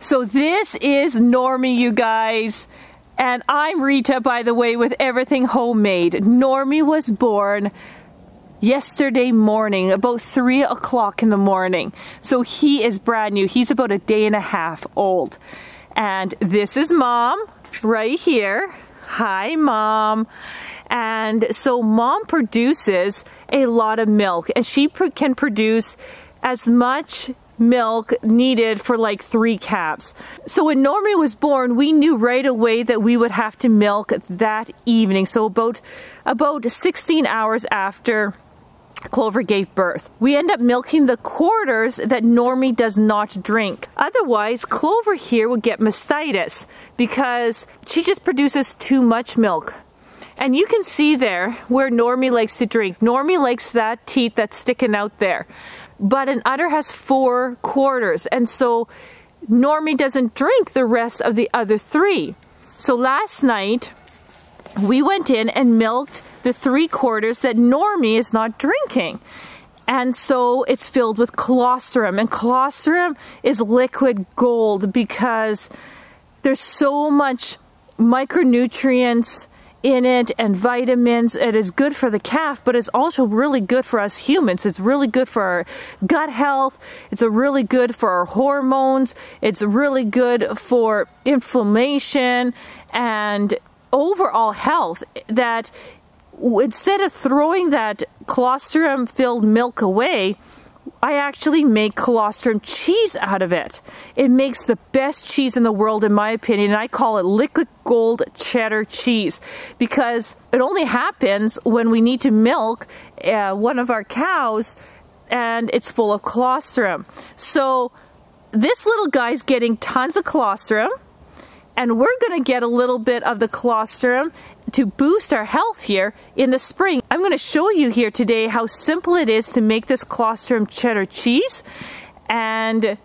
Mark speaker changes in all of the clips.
Speaker 1: So this is Normie, you guys. And I'm Rita, by the way, with Everything Homemade. Normie was born yesterday morning, about 3 o'clock in the morning. So he is brand new. He's about a day and a half old. And this is Mom right here. Hi, Mom. And so Mom produces a lot of milk, and she can produce as much milk needed for like 3 calves. So when Normie was born, we knew right away that we would have to milk that evening. So about 16 hours after Clover gave birth. We end up milking the quarters that Normie does not drink. Otherwise, Clover here would get mastitis because she just produces too much milk. And you can see there where Normie likes to drink. Normie likes that teat that's sticking out there. But an udder has 4 quarters, and so Normie doesn't drink the rest of the other 3. So last night, we went in and milked the 3 quarters that Normie is not drinking. And so it's filled with colostrum, and colostrum is liquid gold because there's so much micronutrients in it and vitamins. It is good for the calf, but it's also really good for us humans. It's really good for our gut health. It's really good for our hormones. It's really good for inflammation and overall health. That instead of throwing that colostrum filled milk away, I actually make colostrum cheese out of it. It makes the best cheese in the world, in my opinion, and I call it liquid gold cheddar cheese because it only happens when we need to milk one of our cows and it's full of colostrum. So this little guy's getting tons of colostrum, and we're going to get a little bit of the colostrum to boost our health here in the spring. I'm going to show you here today how simple it is to make this colostrum cheddar cheese. And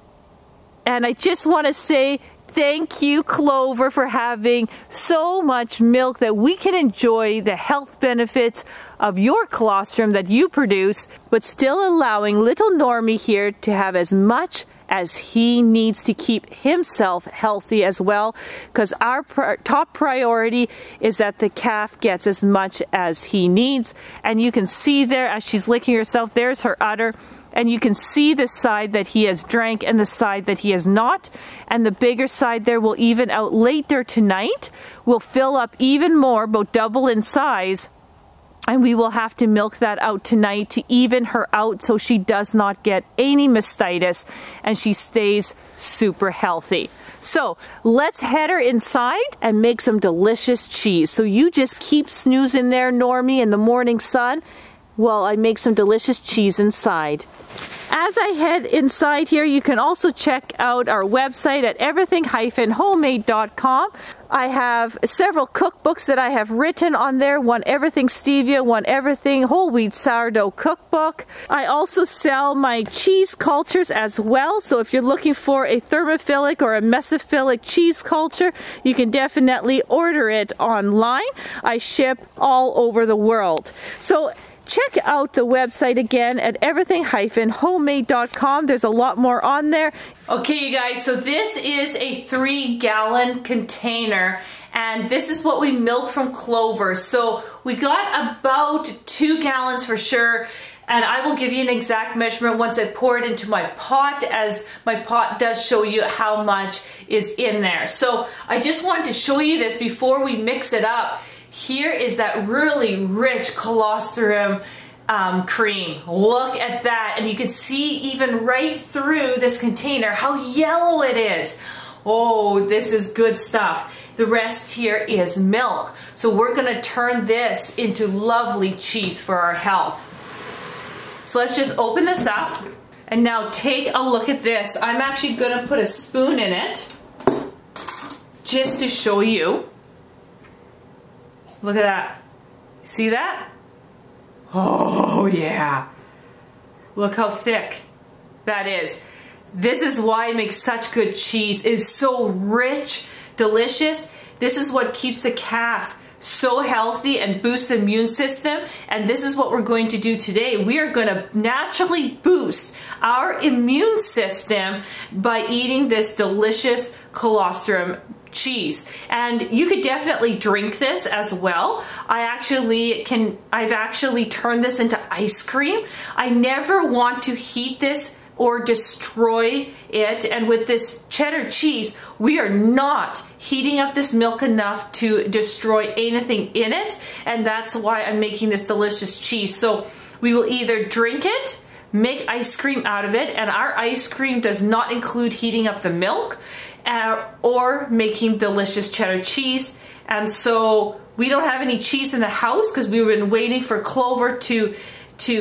Speaker 1: I just want to say thank you, Clover, for having so much milk that we can enjoy the health benefits of your colostrum that you produce, but still allowing little Normie here to have as much as he needs to keep himself healthy as well, because our top priority is that the calf gets as much as he needs. And you can see there as she's licking herself, there's her udder, and you can see the side that he has drank and the side that he has not, and the bigger side there will even out later tonight, will fill up even more, about double in size. And we will have to milk that out tonight to even her out so she does not get any mastitis and she stays super healthy. So let's head her inside and make some delicious cheese. So you just keep snoozing there, Normie, in the morning sun while I make some delicious cheese inside. As I head inside here, you can also check out our website at everything-homemade.com. I have several cookbooks that I have written on there. One Everything Stevia, one Everything Whole Wheat Sourdough Cookbook. I also sell my cheese cultures as well. So if you're looking for a thermophilic or a mesophilic cheese culture, you can definitely order it online. I ship all over the world. So check out the website again at everything-homemade.com. There's a lot more on there. Okay, you guys, so this is a 3-gallon container, and this is what we milk from Clover. So we got about 2 gallons for sure, and I will give you an exact measurement once I pour it into my pot, as my pot does show you how much is in there. So I just wanted to show you this before we mix it up. Here is that really rich colostrum cream. Look at that, and you can see even right through this container how yellow it is. Oh, this is good stuff. The rest here is milk. So we're gonna turn this into lovely cheese for our health. So let's just open this up, and now take a look at this. I'm actually gonna put a spoon in it just to show you. Look at that. See that? Oh yeah. Look how thick that is. This is why it makes such good cheese. It is so rich, delicious. This is what keeps the calf so healthy and boost the immune system. And this is what we're going to do today. We are going to naturally boost our immune system by eating this delicious colostrum cheese. And you could definitely drink this as well. I've actually turned this into ice cream. I never want to heat this or destroy it. And with this cheddar cheese, we are not heating up this milk enough to destroy anything in it. And that's why I'm making this delicious cheese. So we will either drink it, make ice cream out of it, and our ice cream does not include heating up the milk, or making delicious cheddar cheese. And so we don't have any cheese in the house because we've been waiting for Clover to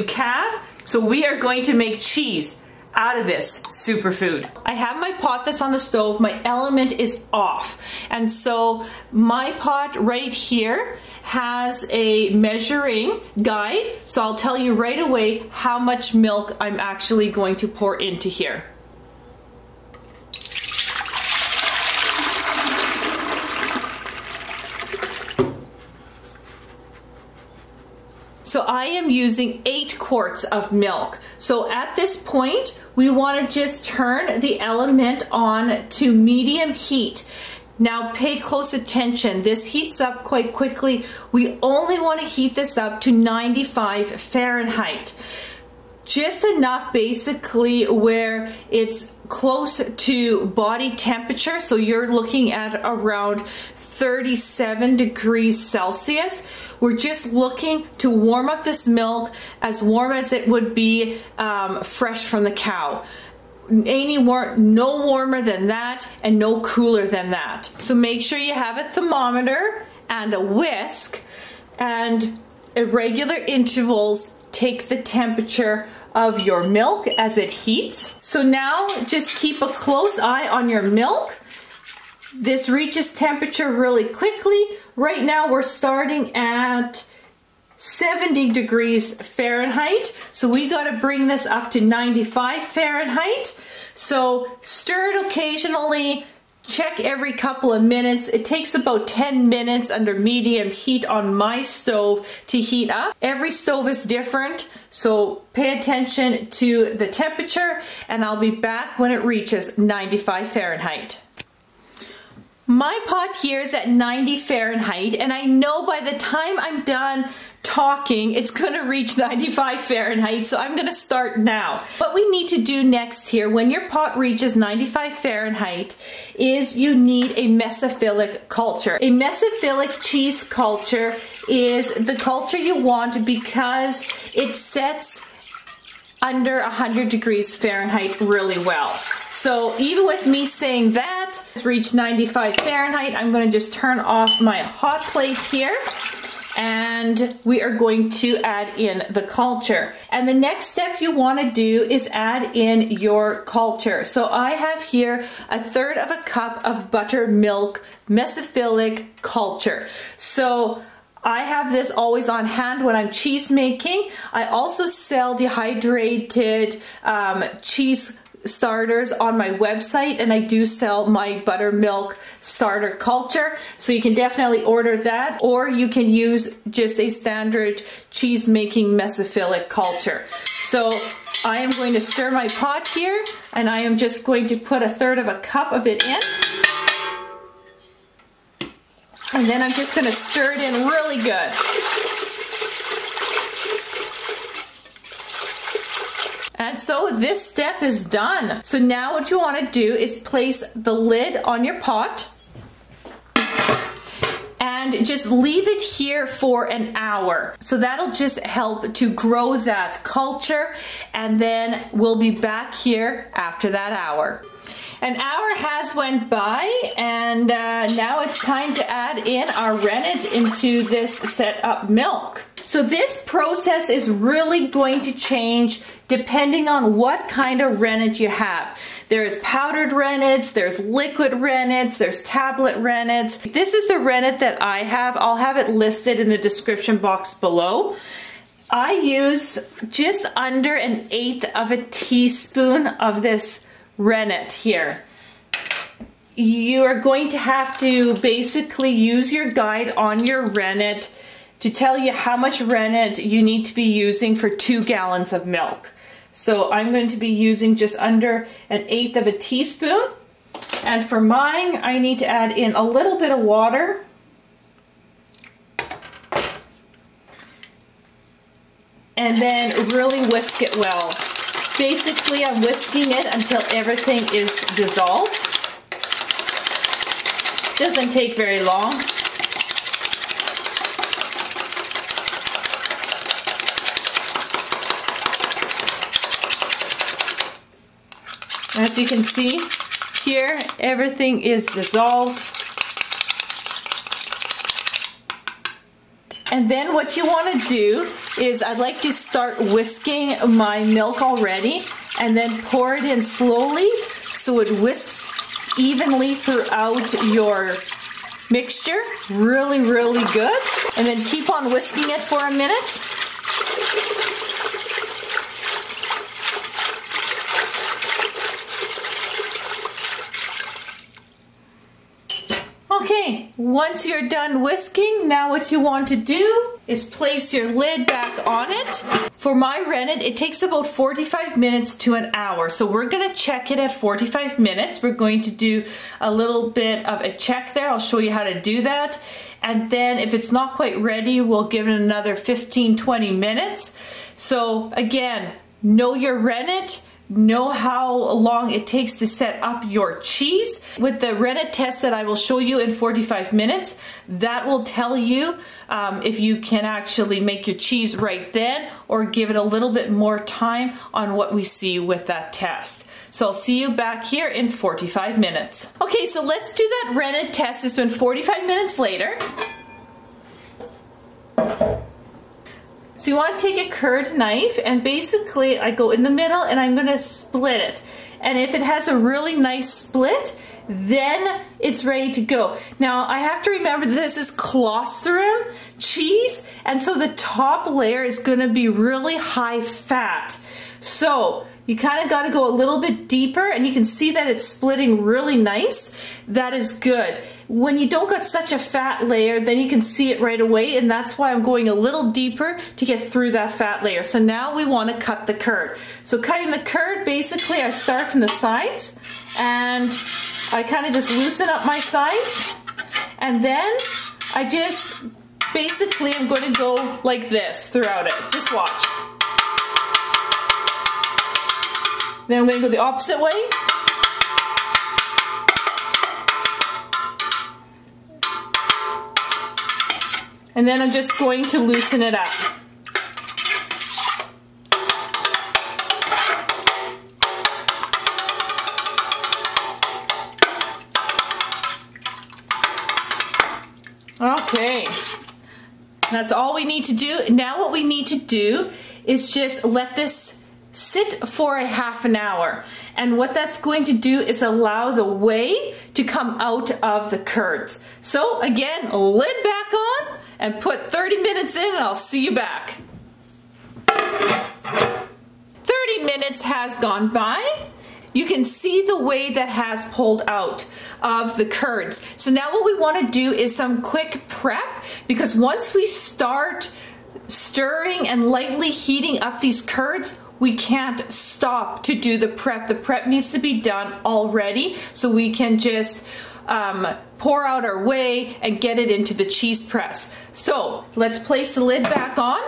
Speaker 1: calve. So we are going to make cheese out of this superfood. I have my pot that's on the stove. My element is off. And so my pot right here has a measuring guide. So I'll tell you right away how much milk I'm actually going to pour into here. So I am using 8 quarts of milk. So at this point, we want to just turn the element on to medium heat. Now pay close attention. This heats up quite quickly. We only want to heat this up to 95 Fahrenheit. Just enough basically where it's close to body temperature. So you're looking at around 37 degrees Celsius. We're just looking to warm up this milk as warm as it would be fresh from the cow. No warmer than that and no cooler than that. So make sure you have a thermometer and a whisk, and at regular intervals take the temperature of your milk as it heats. So now just keep a close eye on your milk. This reaches temperature really quickly. Right now we're starting at 70 degrees Fahrenheit. So we got to bring this up to 95 Fahrenheit. So stir it occasionally. Check every couple of minutes. It takes about 10 minutes under medium heat on my stove to heat up. Every stove is different, so pay attention to the temperature, and I'll be back when it reaches 95 Fahrenheit. My pot here is at 90 Fahrenheit, and I know by the time I'm done talking, it's going to reach 95 Fahrenheit, so I'm going to start now. What we need to do next here, when your pot reaches 95 Fahrenheit, is you need a mesophilic culture. A mesophilic cheese culture is the culture you want because it sets under 100 degrees Fahrenheit really well. So even with me saying that, it's reached 95 Fahrenheit, I'm going to just turn off my hot plate here, and we are going to add in the culture. And the next step you want to do is add in your culture. So I have here 1/3 of a cup of buttermilk mesophilic culture. So I have this always on hand when I'm cheese making. I also sell dehydrated cheese starters on my website, and I do sell my buttermilk starter culture, so you can definitely order that, or you can use just a standard cheese making mesophilic culture. So I am going to stir my pot here, and I am just going to put 1/3 of a cup of it in. And then I'm just going to stir it in really good. And so this step is done. So now what you want to do is place the lid on your pot and just leave it here for an hour. So that'll just help to grow that culture, and then we'll be back here after that hour. An hour has went by, and now it's time to add in our rennet into this set up milk. So this process is really going to change depending on what kind of rennet you have. There's powdered rennets, there's liquid rennets, there's tablet rennets. This is the rennet that I have. I'll have it listed in the description box below. I use just under 1/8 of a teaspoon of this rennet here. you are going to have to basically use your guide on your rennet to tell you how much rennet you need to be using for 2 gallons of milk. So I'm going to be using just under 1/8 of a teaspoon. And for mine, I need to add in a little bit of water. And then really whisk it well. Basically, I'm whisking it until everything is dissolved. Doesn't take very long. As you can see here, everything is dissolved. And then what you want to do is I'd like to start whisking my milk already and then pour it in slowly so it whisks evenly throughout your mixture. Really, really good. And then keep on whisking it for a minute. Okay, once you're done whisking, now what you want to do is place your lid back on it. For my rennet, it takes about 45 minutes to an hour. So we're gonna check it at 45 minutes. We're going to do a little bit of a check there. I'll show you how to do that. And then if it's not quite ready, we'll give it another 15-20 minutes. So again, know your rennet. Know how long it takes to set up your cheese. With the rennet test that I will show you in 45 minutes, that will tell you if you can actually make your cheese right then or give it a little bit more time on what we see with that test. So I'll see you back here in 45 minutes. Okay, so let's do that rennet test. It's been 45 minutes later. So you want to take a curd knife and basically I go in the middle and I'm going to split it. And if it has a really nice split, then it's ready to go. Now I have to remember this is colostrum cheese, and so the top layer is going to be really high fat. So you kind of got to go a little bit deeper, and you can see that it's splitting really nice. That is good. When you don't got such a fat layer, then you can see it right away, and that's why I'm going a little deeper to get through that fat layer. So now we want to cut the curd. So cutting the curd, basically I start from the sides, and I kind of just loosen up my sides, and then I just basically I'm going to go like this throughout it. Just watch. Then I'm going to go the opposite way. And then I'm just going to loosen it up. Okay, that's all we need to do. Now what we need to do is just let this sit for a half an hour. And what that's going to do is allow the whey to come out of the curds. So again, lid back on and put 30 minutes in and I'll see you back. 30 minutes has gone by. You can see the whey that has pulled out of the curds. So now what we want to do is some quick prep, because once we start stirring and lightly heating up these curds, we can't stop to do the prep. The prep needs to be done already so we can just pour out our whey and get it into the cheese press. So let's place the lid back on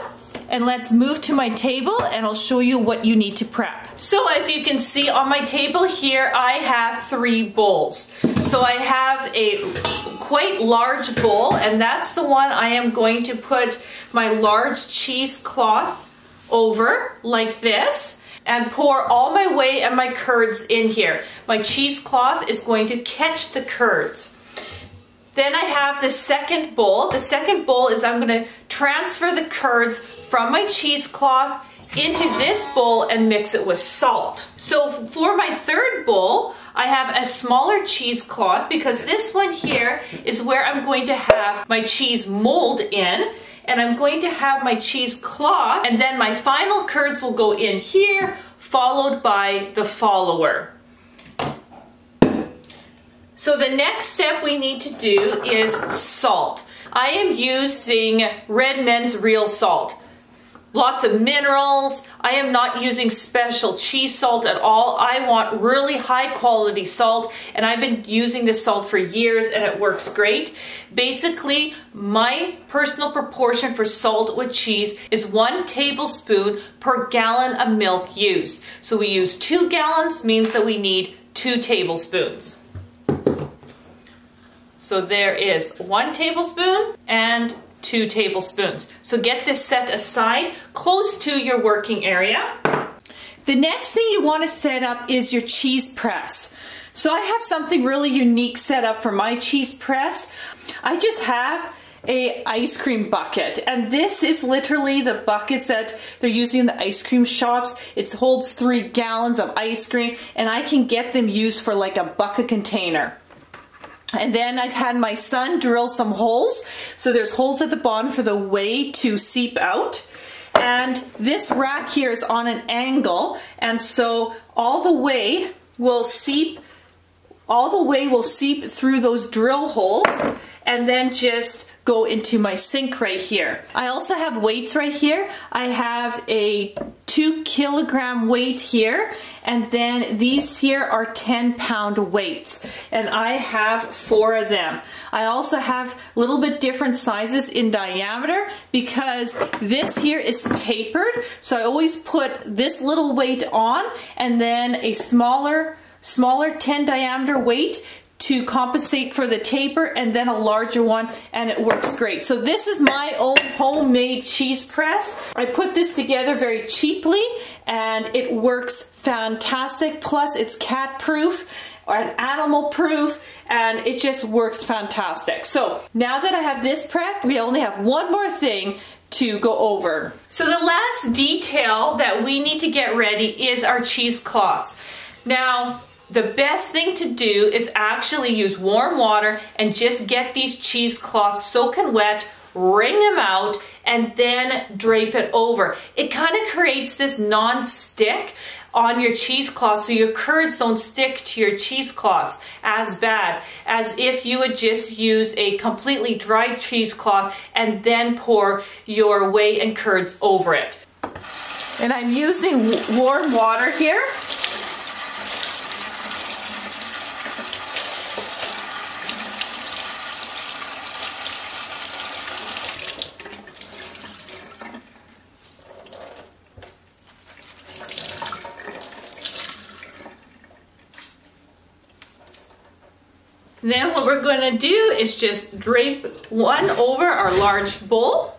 Speaker 1: and let's move to my table and I'll show you what you need to prep. So as you can see on my table here, I have 3 bowls. So I have a quite large bowl, and that's the one I am going to put my large cheesecloth over like this and pour all my whey and my curds in here. My cheesecloth is going to catch the curds. Then I have the second bowl. The second bowl is I'm going to transfer the curds from my cheesecloth into this bowl and mix it with salt. So for my third bowl, I have a smaller cheesecloth because this one here is where I'm going to have my cheese mold in. And I'm going to have my cheesecloth, and then my final curds will go in here, followed by the follower. So the next step we need to do is salt. I am using Redmond's real salt. Lots of minerals. I am not using special cheese salt at all. I want really high quality salt, and I've been using this salt for years and it works great. Basically, my personal proportion for salt with cheese is 1 tablespoon per gallon of milk used. So we use 2 gallons, means that we need 2 tablespoons. So there is 1 tablespoon and 2 tablespoons. So get this set aside close to your working area. The next thing you want to set up is your cheese press. So I have something really unique set up for my cheese press. I just have a ice cream bucket, and this is literally the buckets that they're using in the ice cream shops. It holds 3 gallons of ice cream, and I can get them used for like a bucket container. And then I've had my son drill some holes. So there's holes at the bottom for the whey to seep out. And this rack here is on an angle. And so all the whey will seep through those drill holes and then just go into my sink right here. I also have weights right here. I have a 2 kilogram weight here, and then these here are 10-pound weights, and I have 4 of them. I also have a little bit different sizes in diameter because this here is tapered, so I always put this little weight on and then a smaller 10 diameter weight to compensate for the taper, and then a larger one, and it works great. So this is my own homemade cheese press. I put this together very cheaply and it works fantastic. Plus it's cat proof and animal proof, and it just works fantastic. So now that I have this prepped, we only have one more thing to go over. So the last detail that we need to get ready is our cheesecloths. Now, the best thing to do is actually use warm water and just get these cheesecloths soaking wet, wring them out, and then drape it over. It kind of creates this non-stick on your cheesecloth, so your curds don't stick to your cheesecloths as bad as if you would just use a completely dry cheesecloth and then pour your whey and curds over it. And I'm using warm water here. Then what we're going to do is just drape one over our large bowl.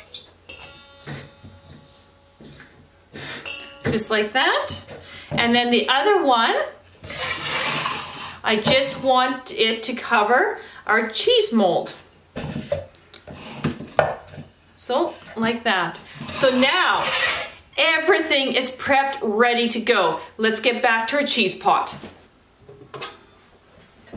Speaker 1: Just like that. And then the other one, I just want it to cover our cheese mold. So, like that. So now, everything is prepped, ready to go. Let's get back to our cheese pot.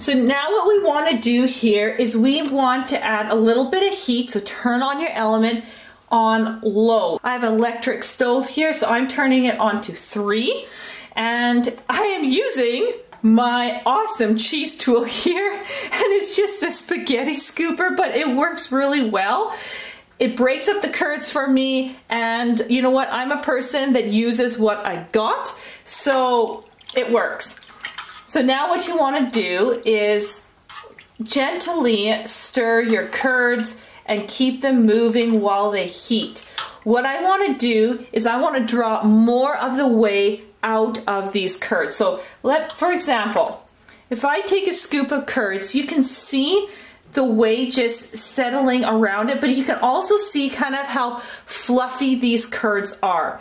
Speaker 1: So now what we want to do here is we want to add a little bit of heat, so turn on your element on low. I have an electric stove here, so I'm turning it on to 3, and I am using my awesome cheese tool here, and it's just a spaghetti scooper, but it works really well. It breaks up the curds for me, and you know what? I'm a person that uses what I got, so it works. So now what you want to do is gently stir your curds and keep them moving while they heat. What I want to do is I want to draw more of the whey out of these curds. So for example, if I take a scoop of curds, you can see the whey just settling around it, but you can also see kind of how fluffy these curds are.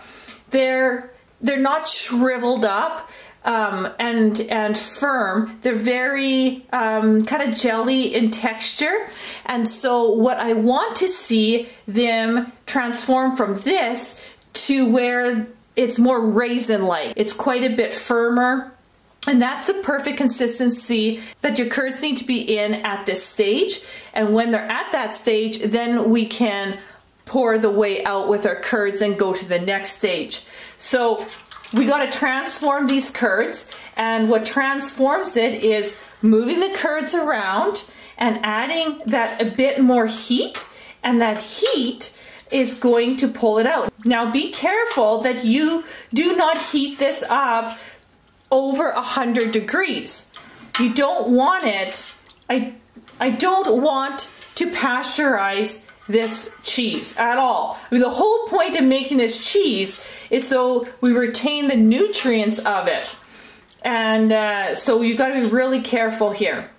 Speaker 1: They're not shriveled up. And firm. They're very kind of jelly in texture, and so what I want to see them transform from this to where it's more raisin-like. It's quite a bit firmer, and that's the perfect consistency that your curds need to be in at this stage. And when they're at that stage, then we can pour the whey out with our curds and go to the next stage. So we got to transform these curds, and what transforms it is moving the curds around and adding that a bit more heat, and that heat is going to pull it out. Now be careful that you do not heat this up over 100 degrees. You don't want it, I don't want to pasteurize this cheese at all. I mean, the whole point of making this cheese is so we retain the nutrients of it. And so you've got to be really careful here.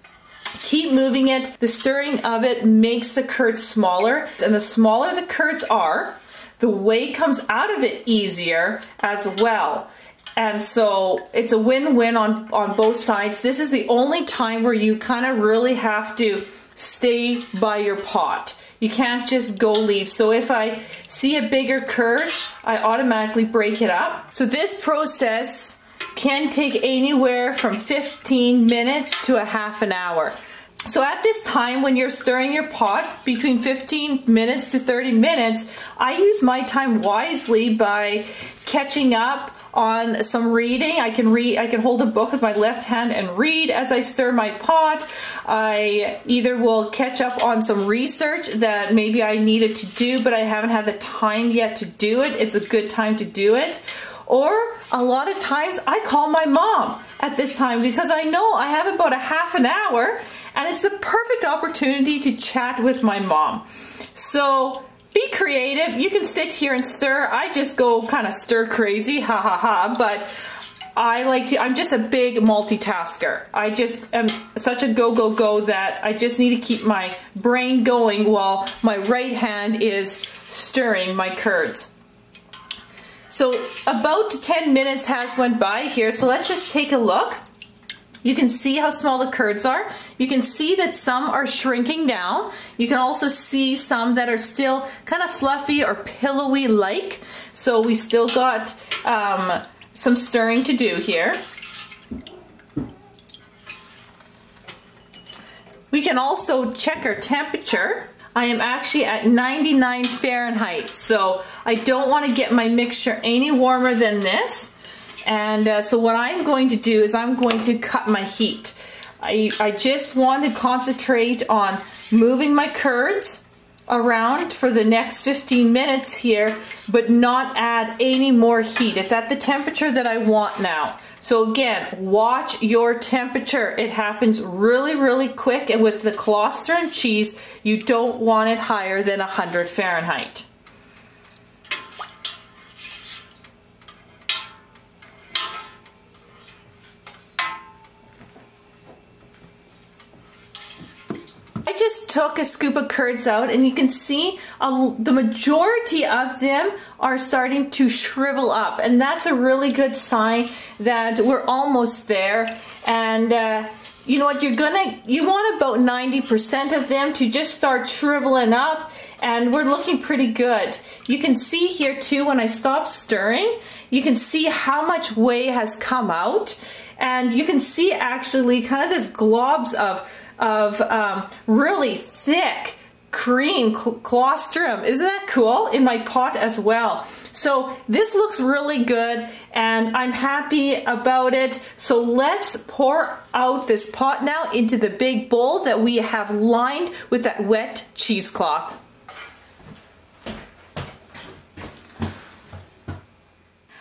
Speaker 1: Keep moving it. The stirring of it makes the curds smaller, and the smaller the curds are, the whey comes out of it easier as well. And so it's a win-win on both sides. This is the only time where you kind of really have to stay by your pot. You can't just go leave. So if I see a bigger curd, I automatically break it up. So this process can take anywhere from 15 minutes to a half an hour. So at this time, when you're stirring your pot, between 15 minutes to 30 minutes, I use my time wisely by catching up on some reading. I can hold a book with my left hand and read as I stir my pot. I either will catch up on some research that maybe I needed to do, but I haven't had the time yet to do it. It's a good time to do it. Or a lot of times I call my mom at this time because I know I have about a half an hour, and it's the perfect opportunity to chat with my mom. So be creative. You can sit here and stir. I just go kind of stir crazy, ha ha ha, but I'm just a big multitasker. I just am such a go, go, go that I just need to keep my brain going while my right hand is stirring my curds. So about 10 minutes has went by here, so let's just take a look. You can see how small the curds are. You can see that some are shrinking down. You can also see some that are still kind of fluffy or pillowy like. So we still got some stirring to do here. We can also check our temperature. I am actually at 99 Fahrenheit, so I don't want to get my mixture any warmer than this. And so what I'm going to do is I'm going to cut my heat. I just want to concentrate on moving my curds around for the next 15 minutes here, but not add any more heat. It's at the temperature that I want now. So again, watch your temperature. It happens really, really quick, and with the Colostrum cheese, you don't want it higher than 100 Fahrenheit. I just took a scoop of curds out, and you can see the majority of them are starting to shrivel up, and that's a really good sign that we're almost there. And you know what, you want about 90% of them to just start shriveling up, and we're looking pretty good. You can see here too, when I stop stirring, you can see how much whey has come out, and you can see actually kind of this globs of really thick cream colostrum. Isn't that cool? In my pot as well. So this looks really good, and I'm happy about it. So let's pour out this pot now into the big bowl that we have lined with that wet cheesecloth.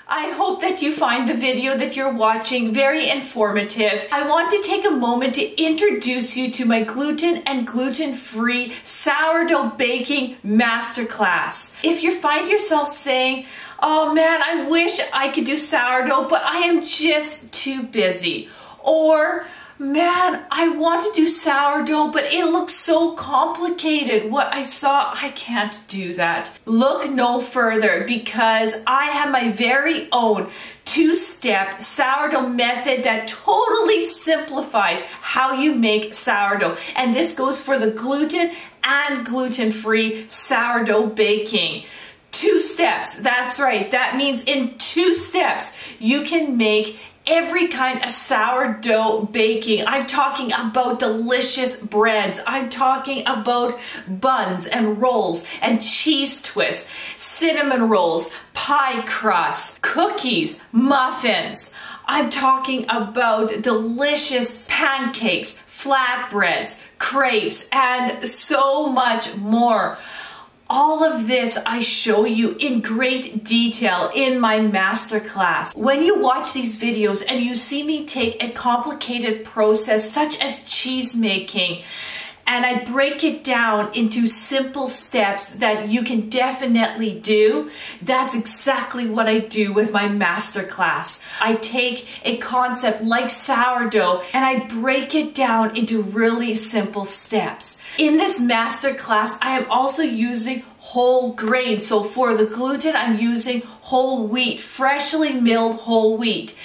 Speaker 1: I hope that you find the video that you're watching very informative. I want to take a moment to introduce you to my gluten and gluten-free sourdough baking masterclass. If you find yourself saying, oh man, I wish I could do sourdough, but I am just too busy. Or, man, I want to do sourdough, but it looks so complicated. What I saw, I can't do that. Look no further, because I have my very own two-step sourdough method that totally simplifies how you make sourdough. And this goes for the gluten and gluten-free sourdough baking. 2 steps, that's right. That means in 2 steps, you can make every kind of sourdough baking. I'm talking about delicious breads. I'm talking about buns and rolls and cheese twists, cinnamon rolls, pie crusts, cookies, muffins. I'm talking about delicious pancakes, flatbreads, crepes, and so much more. All of this I show you in great detail in my masterclass. When you watch these videos and you see me take a complicated process such as cheese making, and I break it down into simple steps that you can definitely do, that's exactly what I do with my masterclass. I take a concept like sourdough and I break it down into really simple steps. In this masterclass, I am also using whole grain. So for the gluten, I'm using whole wheat, freshly milled whole wheat.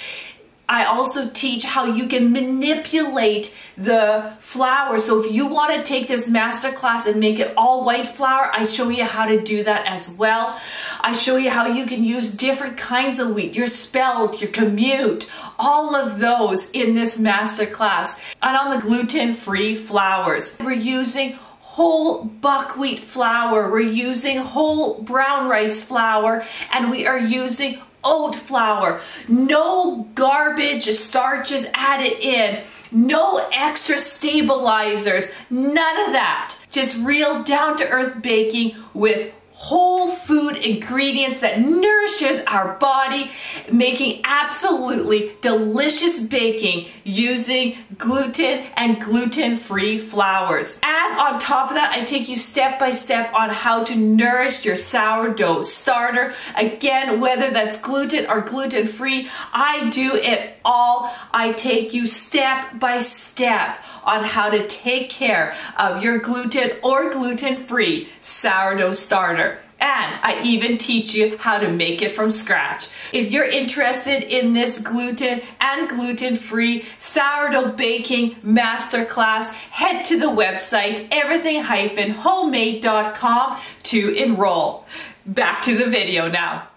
Speaker 1: I also teach how you can manipulate the flour. So if you want to take this masterclass and make it all white flour, I show you how to do that as well. I show you how you can use different kinds of wheat, your spelt, your commute, all of those in this masterclass. And on the gluten-free flours, we're using whole buckwheat flour, we're using whole brown rice flour, and we are using oat flour. No garbage starches added in, no extra stabilizers, none of that. Just real down-to-earth baking with whole food ingredients that nourishes our body, making absolutely delicious baking using gluten and gluten-free flours. And on top of that, I take you step by step on how to nourish your sourdough starter. Again, whether that's gluten or gluten-free, I do it all. I take you step by step on how to take care of your gluten or gluten-free sourdough starter. And I even teach you how to make it from scratch. If you're interested in this gluten and gluten-free sourdough baking masterclass, head to the website everything-homemade.com to enroll. Back to the video now.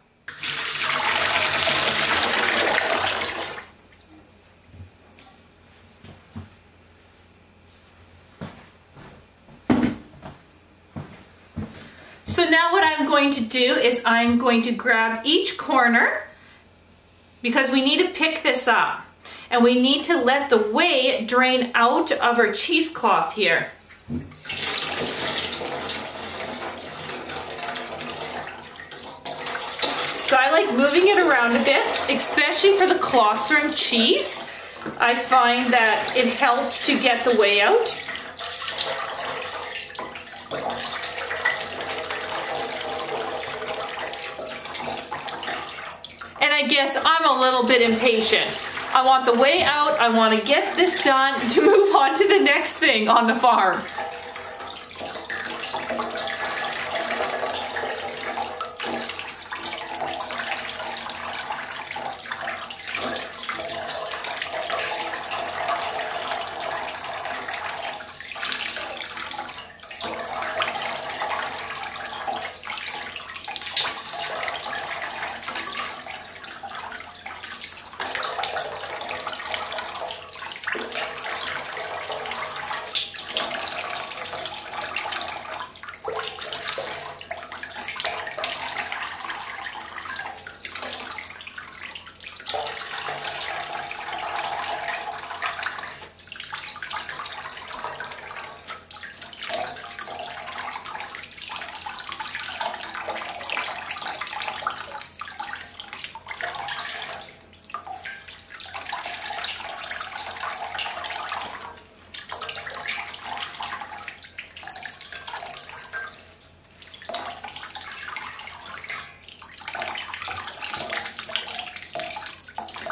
Speaker 1: So now what I'm going to do is I'm going to grab each corner, because we need to pick this up and we need to let the whey drain out of our cheesecloth here. So I like moving it around a bit, especially for the Colostrum cheese. I find that it helps to get the whey out. And I guess I'm a little bit impatient. I want the whey out, I want to get this done to move on to the next thing on the farm.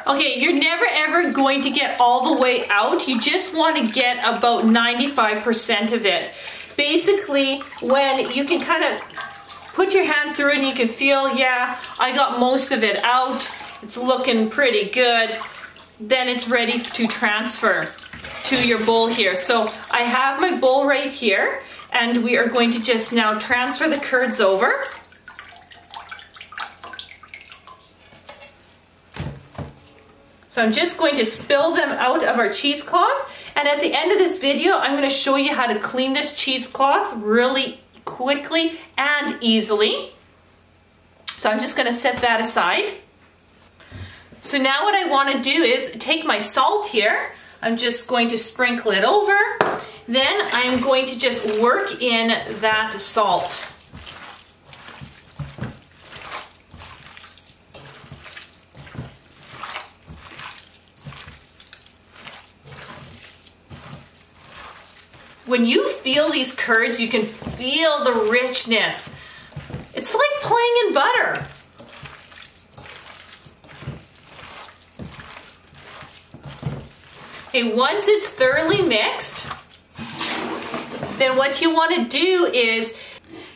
Speaker 1: Okay, you're never ever going to get all the way out. You just want to get about 95% of it. Basically, when you can kind of put your hand through it and you can feel, yeah, I got most of it out. It's looking pretty good. Then it's ready to transfer to your bowl here. So I have my bowl right here, and we are going to just now transfer the curds over. So I'm just going to spill them out of our cheesecloth, and at the end of this video I'm going to show you how to clean this cheesecloth really quickly and easily. So I'm just going to set that aside. So now what I want to do is take my salt here. I'm just going to sprinkle it over. Then I'm going to just work in that salt. When you feel these curds, you can feel the richness. It's like playing in butter. Okay, once it's thoroughly mixed, then what you want to do is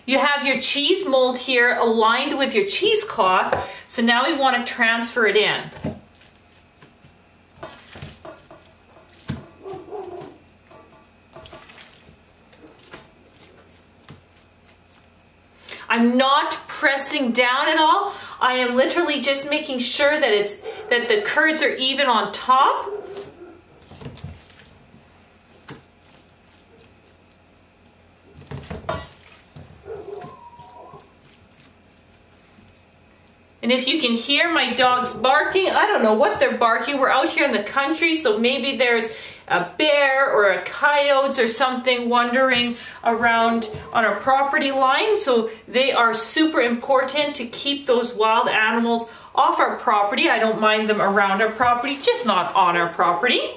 Speaker 1: you have your cheese mold here aligned with your cheesecloth. So now we want to transfer it in. I'm not pressing down at all. I am literally just making sure that the curds are even on top. And if you can hear my dogs barking, I don't know what they're barking. We're out here in the country, so maybe there's a bear or a coyote or something wandering around on our property line. So they are super important to keep those wild animals off our property. I don't mind them around our property, just not on our property.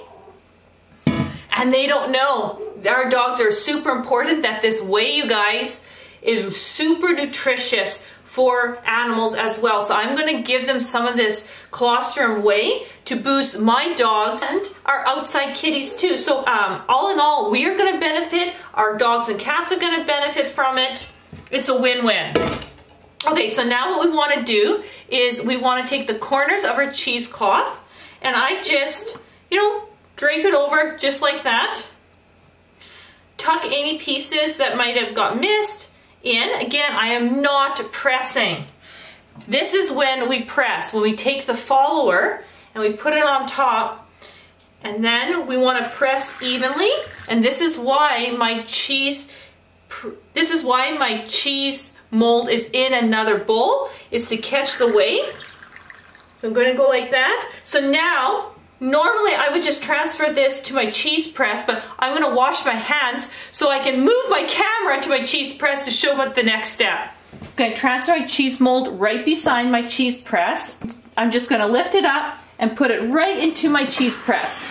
Speaker 1: And they don't know. Our dogs are super important. That this whey, you guys, is super nutritious for animals as well. So I'm going to give them some of this colostrum whey to boost my dogs and our outside kitties too. So all in all, we are going to benefit. Our dogs and cats are going to benefit from it. It's a win-win. Okay, so now what we want to do is we want to take the corners of our cheesecloth and I just, drape it over just like that. Tuck any pieces that might have got missed in. Again, I am not pressing. This is when we press, when we take the follower and we put it on top, and then we want to press evenly. And this is why my cheese mold is in another bowl, is to catch the whey. So I'm going to go like that. So now, normally I would just transfer this to my cheese press, but I'm going to wash my hands so I can move my camera to my cheese press to show what the next step. Okay, transfer my cheese mold right beside my cheese press. I'm just going to lift it up and put it right into my cheese press,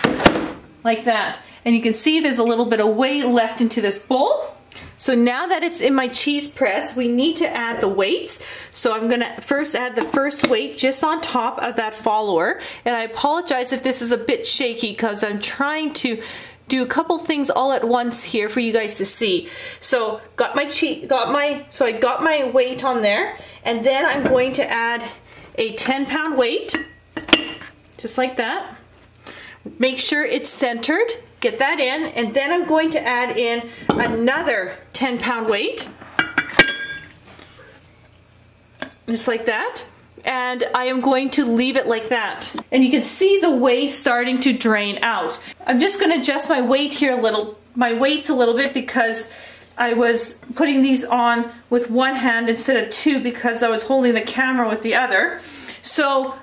Speaker 1: like that. And you can see there's a little bit of whey left into this bowl. So now that it's in my cheese press, we need to add the weights. So I'm gonna first add the first weight just on top of that follower. And I apologize if this is a bit shaky because I'm trying to do a couple things all at once here for you guys to see. So I got my weight on there, and then I'm going to add a 10-pound weight, just like that. Make sure it's centered. Get that in, and then I'm going to add in another 10-pound weight, just like that, and I am going to leave it like that. And you can see the whey starting to drain out. I'm just going to adjust my weights a little bit because I was putting these on with one hand instead of two because I was holding the camera with the other. So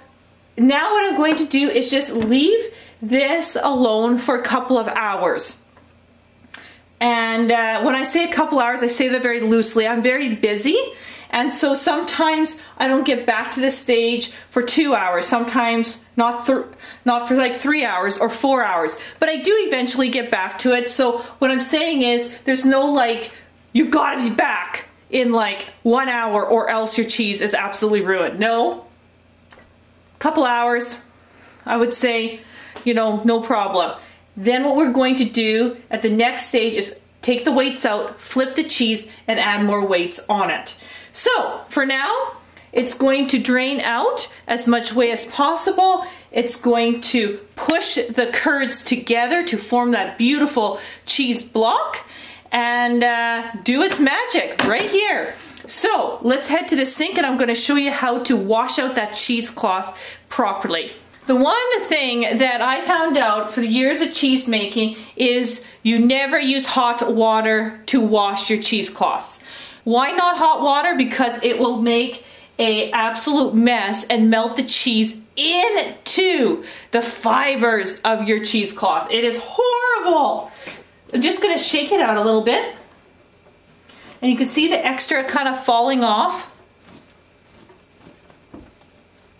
Speaker 1: now what I'm going to do is just leave this alone for a couple of hours. And when I say a couple hours, I say that very loosely. I'm very busy, and so sometimes I don't get back to this stage for 2 hours, sometimes not for like 3 hours or 4 hours, but I do eventually get back to it. So what I'm saying is there's no like, you gotta be back in like 1 hour or else your cheese is absolutely ruined. No, couple hours, I would say, no problem. Then what we're going to do at the next stage is take the weights out, flip the cheese, and add more weights on it. So for now, it's going to drain out as much whey as possible. It's going to push the curds together to form that beautiful cheese block and do its magic right here. So let's head to the sink and I'm going to show you how to wash out that cheesecloth properly. The one thing that I found out for the years of cheese making is you never use hot water to wash your cheesecloths. Why not hot water? Because it will make an absolute mess and melt the cheese into the fibers of your cheesecloth. It is horrible. I'm just gonna shake it out a little bit. And you can see the extra kind of falling off.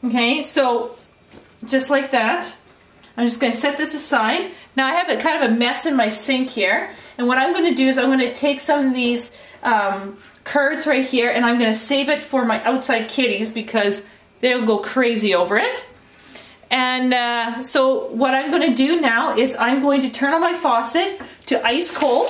Speaker 1: Okay, so just like that. I'm just gonna set this aside. Now I have a kind of a mess in my sink here. And what I'm gonna do is I'm gonna take some of these curds right here and I'm gonna save it for my outside kitties because they'll go crazy over it. And so what I'm gonna do now is I'm going to turn on my faucet to ice cold.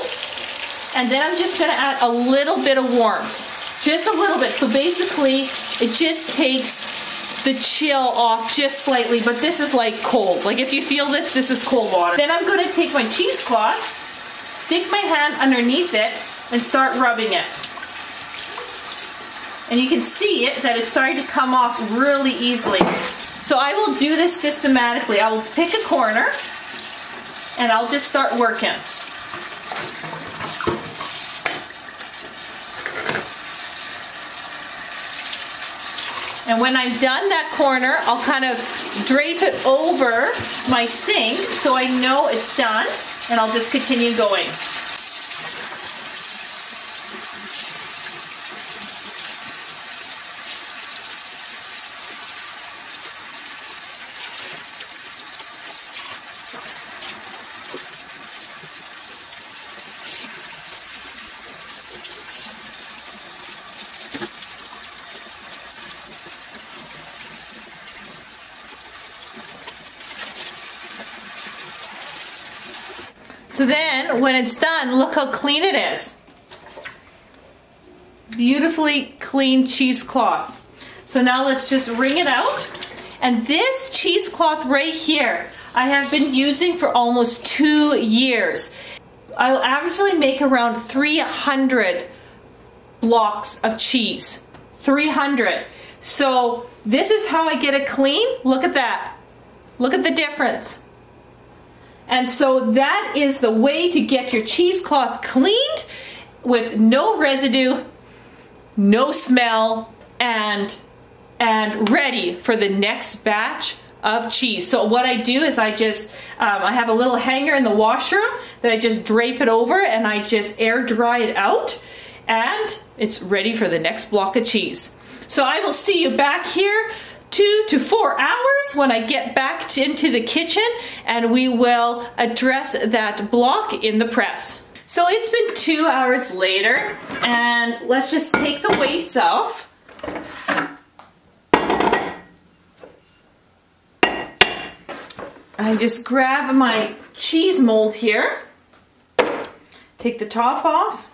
Speaker 1: And then I'm just gonna add a little bit of warmth. Just a little bit. So basically it just takes the chill off just slightly, but this is like cold. Like if you feel this, this is cold water. Then I'm gonna take my cheesecloth, stick my hand underneath it, and start rubbing it. And you can see it, that it's starting to come off really easily. So I will do this systematically. I will pick a corner, and I'll just start working. And when I've done that corner, I'll kind of drape it over my sink so I know it's done, and I'll just continue going. So then, when it's done, look how clean it is. Beautifully clean cheesecloth. So now let's just wring it out. And this cheesecloth right here, I have been using for almost 2 years. I will averagely make around 300 blocks of cheese. 300. So this is how I get it clean. Look at that. Look at the difference. And so that is the way to get your cheesecloth cleaned with no residue, no smell, and ready for the next batch of cheese. So what I do is I just, I have a little hanger in the washroom that I just drape it over and I just air dry it out and it's ready for the next block of cheese. So I will see you back here 2 to 4 hours when I get back into the kitchen and we will address that block in the press. So it's been 2 hours later and let's just take the weights off. I just grab my cheese mold here, take the top off,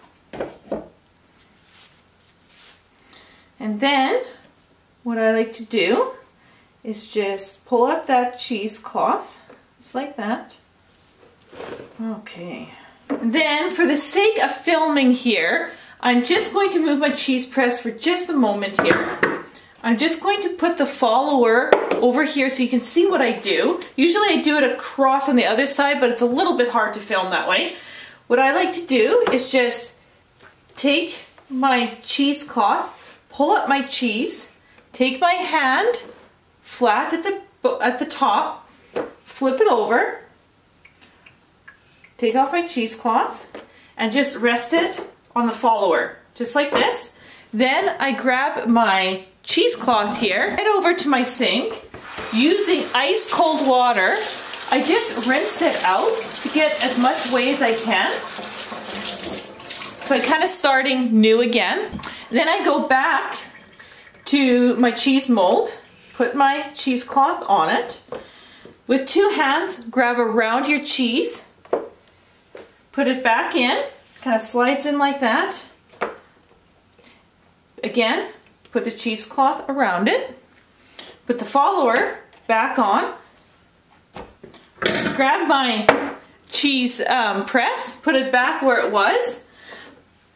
Speaker 1: and then what I like to do is just pull up that cheesecloth, just like that. Okay. And then for the sake of filming here, I'm just going to move my cheese press for just a moment here. I'm just going to put the follower over here so you can see what I do. Usually I do it across on the other side, but it's a little bit hard to film that way. What I like to do is just take my cheesecloth, pull up my cheese, take my hand flat at the top, flip it over, take off my cheesecloth, and just rest it on the follower, just like this. Then I grab my cheesecloth here, head over to my sink, using ice cold water. I just rinse it out to get as much away as I can. So I'm kind of starting new again. Then I go back to my cheese mold, put my cheesecloth on it. With 2 hands, grab around your cheese, put it back in, kind of slides in like that. Again, put the cheesecloth around it, put the follower back on, grab my cheese press, put it back where it was,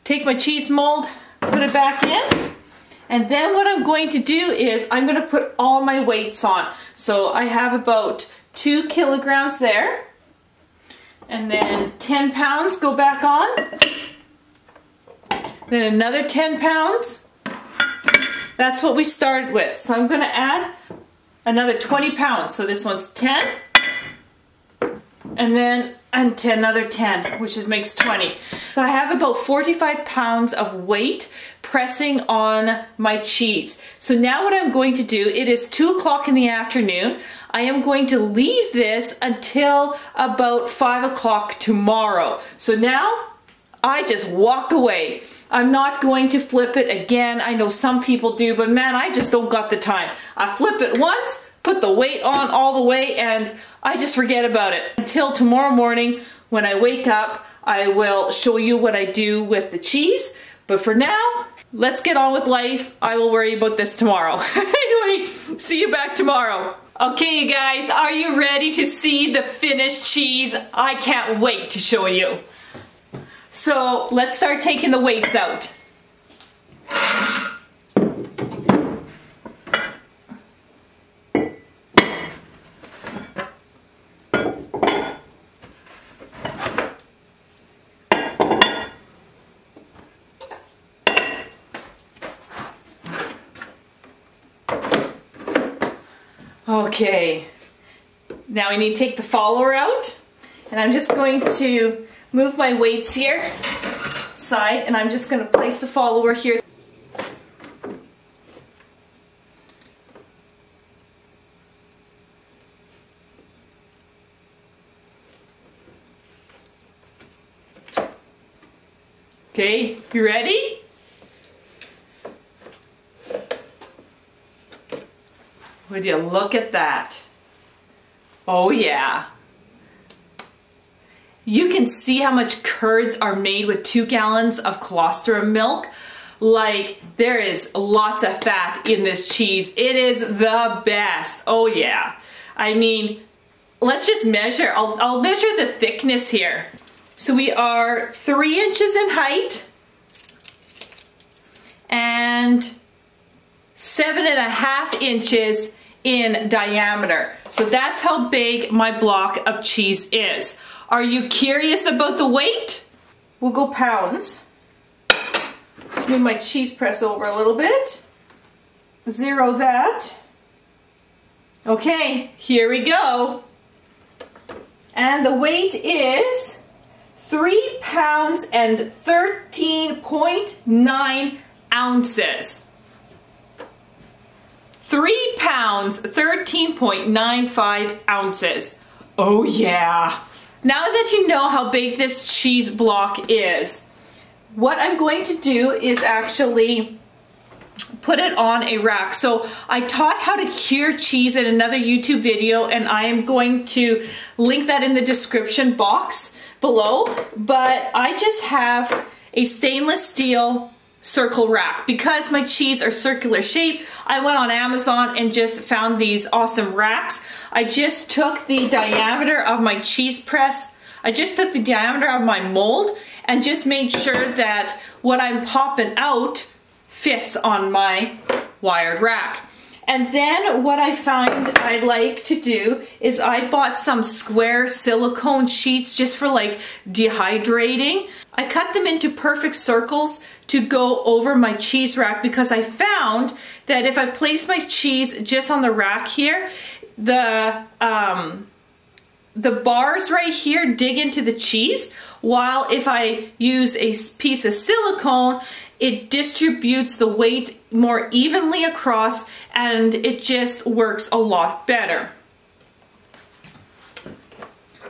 Speaker 1: take my cheese mold, put it back in, and then what I'm going to do is I'm going to put all my weights on. So I have about 2 kilograms there, and then 10 pounds go back on, then another 10 pounds. That's what we started with. So I'm going to add another 20 pounds. So this one's 10, and then another 10, which makes 20. So I have about 45 pounds of weight pressing on my cheese. So now what I'm going to do, it is 2 o'clock in the afternoon. I am going to leave this until about 5 o'clock tomorrow. So now I just walk away. I'm not going to flip it again. I know some people do, but man, I just don't got the time. I flip it once, put the weight on all the way, and I just forget about it. Until tomorrow morning when I wake up, I will show you what I do with the cheese. But for now, let's get on with life. I will worry about this tomorrow. Anyway, see you back tomorrow. Okay, you guys, are you ready to see the finished cheese? I can't wait to show you. So let's start taking the weights out. Okay, now I need to take the follower out, and I'm just going to move my weights here side, and I'm just going to place the follower here. Okay, you ready? Would you look at that? Oh yeah. You can see how much curds are made with 2 gallons of colostrum milk. Like, there is lots of fat in this cheese. It is the best. Oh yeah. I mean, let's just measure. I'll measure the thickness here. So we are 3 inches in height and 7.5 inches in diameter. So that's how big my block of cheese is. Are you curious about the weight? We'll go pounds. Let's move my cheese press over a little bit. Zero that. Okay, here we go. And the weight is 3 pounds and 13.9 ounces. 3 pounds, 13.95 ounces. Oh yeah. Now that you know how big this cheese block is, what I'm going to do is actually put it on a rack. So I taught how to cure cheese in another YouTube video, and I am going to link that in the description box below. But I just have a stainless steel circle rack. Because my cheese are circular shape, I went on Amazon and just found these awesome racks. I just took the diameter of my cheese press, I just took the diameter of my mold and just made sure that what I'm popping out fits on my wired rack. And then what I find I like to do is I bought some square silicone sheets just for like dehydrating. I cut them into perfect circles to go over my cheese rack because I found that if I place my cheese just on the rack here, the bars right here dig into the cheese, while if I use a piece of silicone, it distributes the weight more evenly across and it just works a lot better.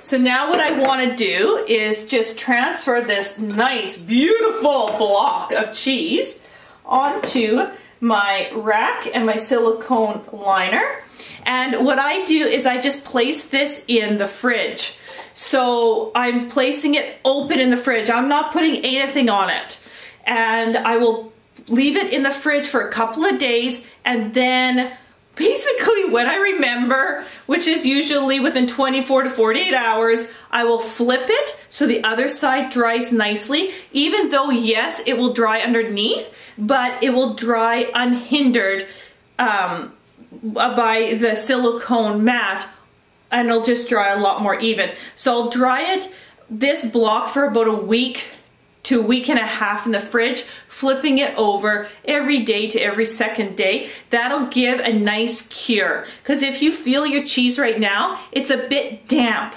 Speaker 1: So now what I want to do is just transfer this nice, beautiful block of cheese onto my rack and my silicone liner. And what I do is I just place this in the fridge. So I'm placing it open in the fridge. I'm not putting anything on it. And I will leave it in the fridge for a couple of days, and then basically when I remember, which is usually within 24 to 48 hours, I will flip it so the other side dries nicely, even though yes, it will dry underneath, but it will dry unhindered by the silicone mat, and it'll just dry a lot more even. So I'll dry it, this block, for about a week to a week and a half in the fridge, flipping it over every day to every second day. That'll give a nice cure. Because if you feel your cheese right now, it's a bit damp.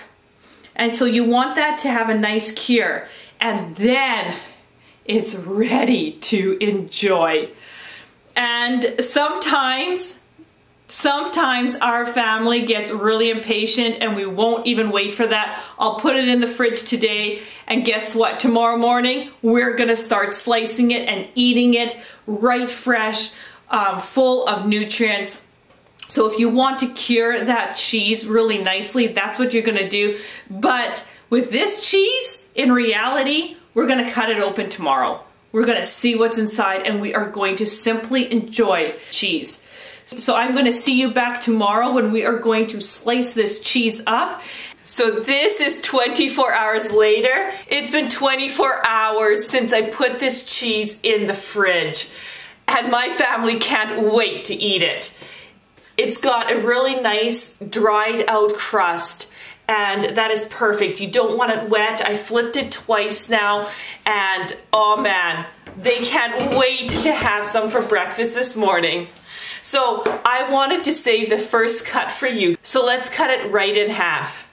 Speaker 1: And so you want that to have a nice cure. And then it's ready to enjoy. And sometimes our family gets really impatient and we won't even wait for that. I'll put it in the fridge today, and guess what? Tomorrow morning, we're gonna start slicing it and eating it right fresh, full of nutrients. So if you want to cure that cheese really nicely, that's what you're gonna do. But with this cheese, in reality, we're gonna cut it open tomorrow. We're gonna see what's inside, and we are going to simply enjoy cheese. So I'm going to see you back tomorrow when we are going to slice this cheese up. So this is 24 hours later. It's been 24 hours since I put this cheese in the fridge, and my family can't wait to eat it. It's got a really nice dried out crust, and that is perfect. You don't want it wet. I flipped it twice now, and oh man, they can't wait to have some for breakfast this morning. So I wanted to save the first cut for you. So let's cut it right in half.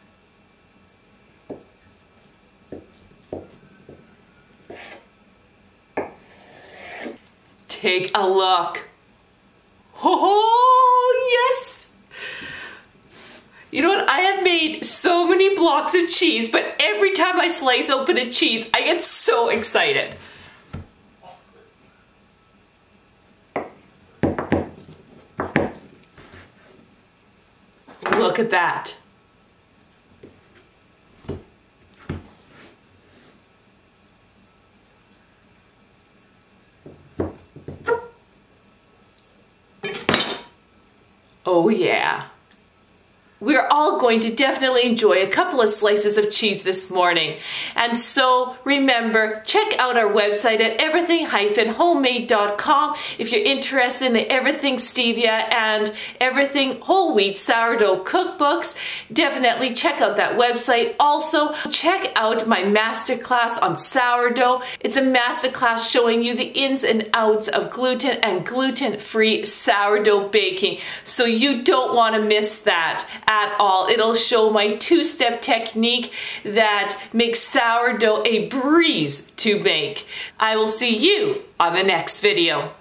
Speaker 1: Take a look. Oh, yes. You know what? I have made so many blocks of cheese, but every time I slice open a cheese, I get so excited. Look at that. Oh yeah. We're all going to definitely enjoy a couple of slices of cheese this morning. And so remember, check out our website at everything-homemade.com if you're interested in the Everything Stevia and Everything Whole Wheat Sourdough cookbooks. Definitely check out that website. Also, check out my masterclass on sourdough. It's a masterclass showing you the ins and outs of gluten and gluten-free sourdough baking. So you don't want to miss that at all. It'll show my two-step technique that makes sourdough a breeze to make. I will see you on the next video.